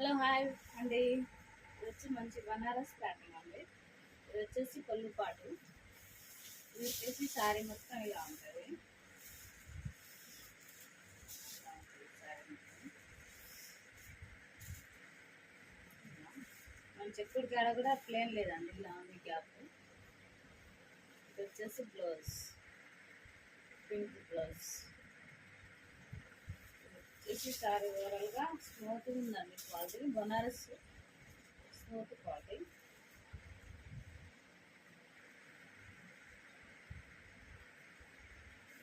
Hello hi అండి. ఇది వచ్చి మంచి బనారస్ ప్యాటర్న్ అండి. ఇది వచ్చేసి పళ్ళు పాటు, ఇది వచ్చేసి శారీ మొత్తం ఇలా ఉంటుంది. మన చెక్కుడు కాడ కూడా ప్లేన్ లేదండి, ఇలా ఉంది గ్యాప్. ఇది వచ్చేసి బ్లౌజ్, పింక్ బ్లౌజ్. వచ్చేసి శారీ ఓవరాల్గా స్మూత్ ఉందండి, క్వాలిటీ బనారస్ స్మూత్ క్వాలిటీ.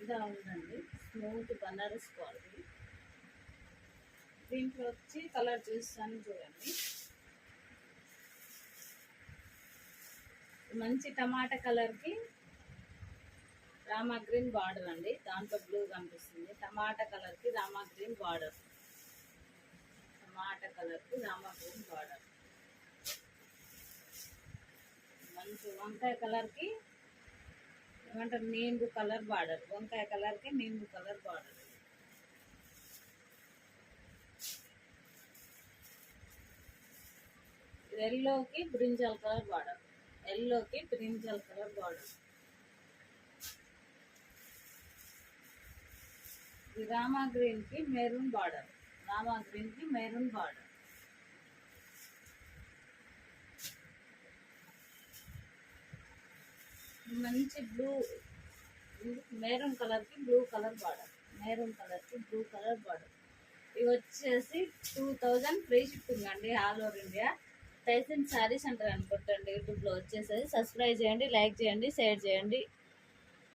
ఇలా ఉందండి స్మూత్ బనారస్ క్వాలిటీ. దీంట్లో వచ్చి కలర్ చూస్తాను చూడండి. మంచి టమాటా కలర్కి రామా గ్రీన్ బార్డర్ అండి, దాంట్లో బ్లూ కనిపిస్తుంది. టమాటా కలర్కి రామా గ్రీన్ బార్డర్, టమాటా కలర్కి రామా గ్రీన్ బార్డర్. మంచి వంకాయ కలర్కి ఏమంటారు, నీంబు కలర్ బార్డర్. వంకాయ కలర్కి నీంబు కలర్ బార్డర్. ఎల్లోకి బ్రింజల్ కలర్ బార్డర్, ఎల్లోకి brinjal colour border. Rama green కి మెరూన్ బార్డర్, రామా గ్రీన్ కి మెరూన్ బార్డర్. మంచి బ్లూ, మెరూన్ కలర్ కి blue colour border, maroon colour కి బ్లూ కలర్ బార్డర్. ఇవి వచ్చేసి 2000 ఫ్రీ షిప్పింగ్ అండి, all over India. Tyson saris అంటారు అనుకుంటండి యూట్యూబ్లో వచ్చేసేది. సబ్స్క్రైబ్ చేయండి, లైక్ చేయండి, షేర్ చేయండి.